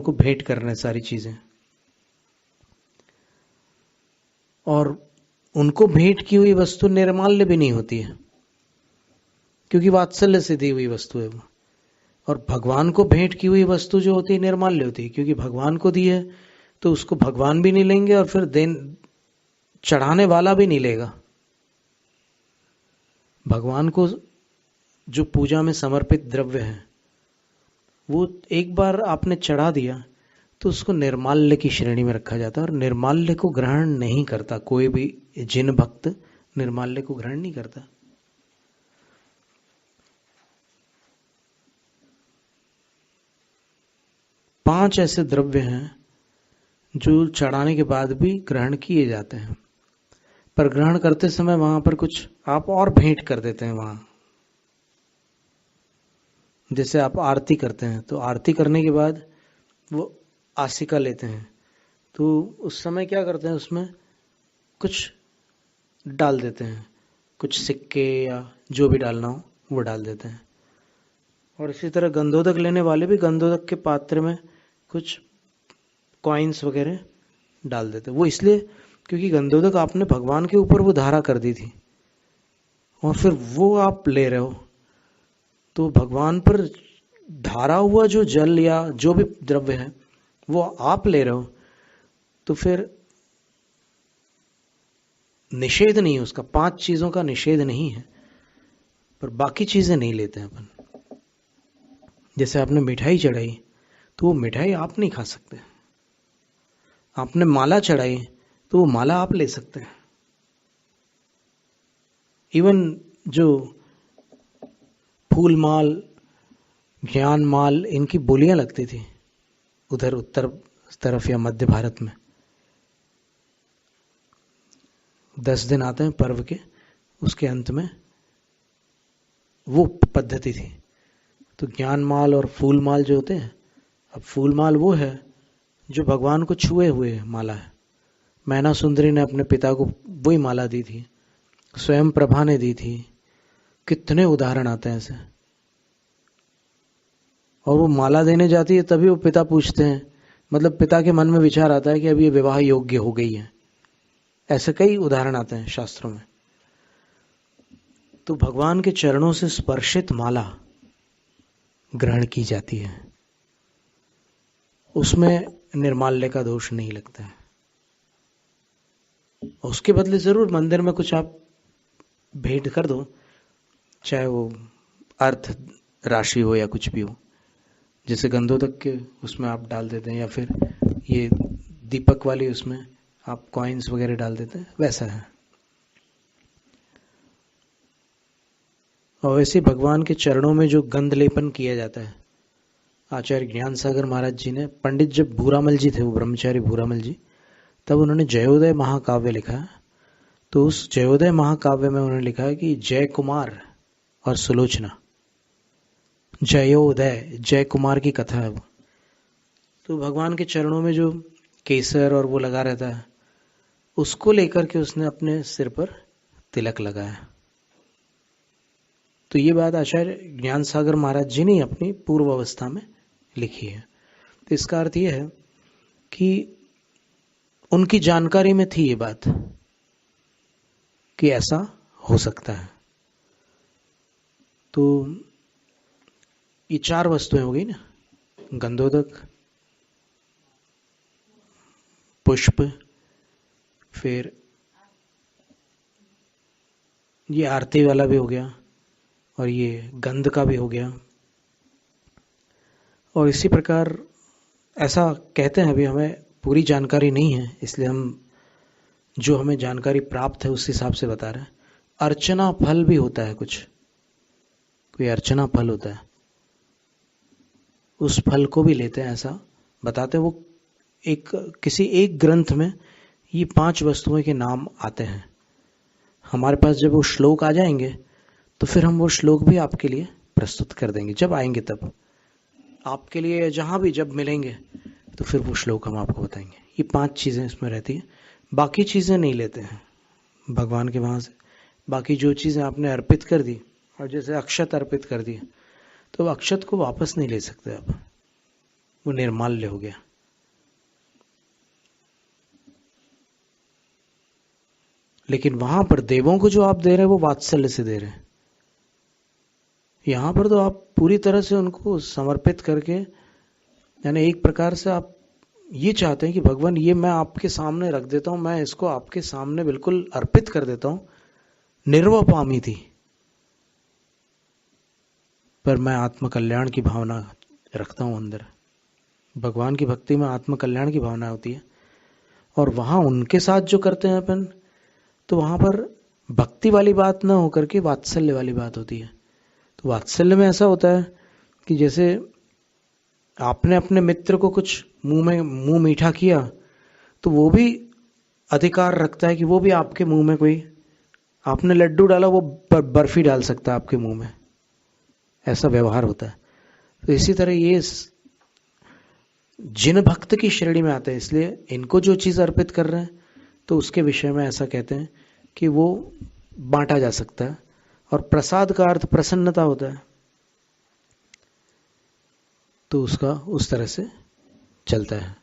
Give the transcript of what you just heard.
को भेंट करने सारी चीजें, और उनको भेंट की हुई वस्तु निर्माल्य भी नहीं होती है, क्योंकि वात्सल्य से दी हुई वस्तु है वो। और भगवान को भेंट की हुई वस्तु जो होती है निर्माल्य होती है, क्योंकि भगवान को दी है तो उसको भगवान भी नहीं लेंगे और फिर चढ़ाने वाला भी नहीं लेगा। भगवान को जो पूजा में समर्पित द्रव्य है वो एक बार आपने चढ़ा दिया तो उसको निर्माल्य की श्रेणी में रखा जाता है, और निर्माल्य को ग्रहण नहीं करता कोई भी जिन भक्त, निर्माल्य को ग्रहण नहीं करता। पांच ऐसे द्रव्य हैं जो चढ़ाने के बाद भी ग्रहण किए जाते हैं, पर ग्रहण करते समय वहां पर कुछ आप और भेंट कर देते हैं वहां। जैसे आप आरती करते हैं तो आरती करने के बाद वो आसिका लेते हैं, तो उस समय क्या करते हैं, उसमें कुछ डाल देते हैं, कुछ सिक्के या जो भी डालना हो वो डाल देते हैं। और इसी तरह गंधोदक लेने वाले भी गंधोदक के पात्र में कुछ कॉइन्स वगैरह डाल देते हैं। वो इसलिए क्योंकि गंधोदक आपने भगवान के ऊपर वो धारा कर दी थी, और फिर वो आप ले रहे हो, तो भगवान पर धारा हुआ जो जल या जो भी द्रव्य है वो आप ले रहे हो, तो फिर निषेध नहीं है उसका, पांच चीजों का निषेध नहीं है, पर बाकी चीजें नहीं लेते हैं अपन। जैसे आपने मिठाई चढ़ाई तो वो मिठाई आप नहीं खा सकते, आपने माला चढ़ाई तो वो माला आप ले सकते हैं। इवन जो फूल माल, ज्ञान माल, इनकी बोलियां लगती थी उधर उत्तर तरफ या मध्य भारत में, 10 दिन आते हैं पर्व के, उसके अंत में वो पद्धति थी। तो ज्ञान माल और फूल माल जो होते हैं, अब फूल माल वो है जो भगवान को छुए हुए माला है। मैना सुंदरी ने अपने पिता को वही माला दी थी, स्वयं प्रभा ने दी थी, कितने उदाहरण आते हैं ऐसे। और वो माला देने जाती है तभी वो पिता पूछते हैं, मतलब पिता के मन में विचार आता है कि अब ये विवाह योग्य हो गई है। ऐसे कई उदाहरण आते हैं शास्त्रों में। तो भगवान के चरणों से स्पर्शित माला ग्रहण की जाती है, उसमें निर्माल्य का दोष नहीं लगता है। उसके बदले जरूर मंदिर में कुछ आप भेंट कर दो, चाहे वो अर्थ राशि हो या कुछ भी हो, जैसे गंधोदक के उसमें आप डाल देते हैं, या फिर ये दीपक वाली उसमें आप कॉइन्स वगैरह डाल देते हैं, वैसा है। और वैसे भगवान के चरणों में जो गंध लेपन किया जाता है, आचार्य ज्ञान सागर महाराज जी ने, पंडित जब भूरामल जी थे, वो ब्रह्मचारी भूरामल जी, तब उन्होंने जयोदय महाकाव्य लिखा है। तो उस जयोदय महाकाव्य में उन्होंने लिखा है कि जय कुमार और सुलोचना, जयोदय, जय कुमार की कथा है वो। तो भगवान के चरणों में जो केसर और वो लगा रहता है, उसको लेकर के उसने अपने सिर पर तिलक लगाया। तो ये बात आचार्य ज्ञान सागर महाराज जी ने अपनी पूर्व अवस्था में लिखी है। तो इसका अर्थ यह है कि उनकी जानकारी में थी ये बात कि ऐसा हो सकता है। तो ये 4 वस्तुएं हो गई ना, गंधोदक, पुष्प, फिर ये आरती वाला भी हो गया, और ये गंध का भी हो गया। और इसी प्रकार ऐसा कहते हैं, अभी हमें पूरी जानकारी नहीं है, इसलिए हम जो हमें जानकारी प्राप्त है उस हिसाब से बता रहे हैं। अर्चना फल भी होता है, कुछ कोई अर्चना फल होता है, उस फल को भी लेते हैं, ऐसा बताते हैं। वो किसी एक ग्रंथ में ये 5 वस्तुओं के नाम आते हैं। हमारे पास जब वो श्लोक आ जाएंगे तो फिर हम वो श्लोक भी आपके लिए प्रस्तुत कर देंगे, जब आएंगे तब आपके लिए, जहां भी जब मिलेंगे तो फिर वो श्लोक हम आपको बताएंगे। ये 5 चीजें इसमें रहती है, बाकी चीजें नहीं लेते हैं भगवान के वहां से। बाकी जो चीजें आपने अर्पित कर दी, और जैसे अक्षत अर्पित कर दी, तो अक्षत को वापस नहीं ले सकते आप। वो निर्माल्य हो गया। लेकिन वहां पर देवों को जो आप दे रहे हैं वो वात्सल्य से दे रहे हैं। यहां पर तो आप पूरी तरह से उनको समर्पित करके, यानी एक प्रकार से आप ये चाहते हैं कि भगवान ये मैं आपके सामने रख देता हूं, मैं इसको आपके सामने बिल्कुल अर्पित कर देता हूं, निर्वपामी थी, पर मैं आत्म कल्याण की भावना रखता हूं अंदर। भगवान की भक्ति में आत्म कल्याण की भावना होती है। और वहां उनके साथ जो करते हैं अपन, तो वहां पर भक्ति वाली बात ना होकर के वात्सल्य वाली बात होती है। तो वात्सल्य में ऐसा होता है कि जैसे आपने अपने मित्र को कुछ मुंह मीठा किया, तो वो भी अधिकार रखता है कि वो भी आपके मुंह में, कोई आपने लड्डू डाला वो बर्फी डाल सकता है आपके मुंह में, ऐसा व्यवहार होता है। तो इसी तरह ये जिन भक्त की श्रेणी में आते हैं, इसलिए इनको जो चीज अर्पित कर रहे हैं तो उसके विषय में ऐसा कहते हैं कि वो बांटा जा सकता है। और प्रसाद का अर्थ प्रसन्नता होता है, तो उसका उस तरह से चलता है।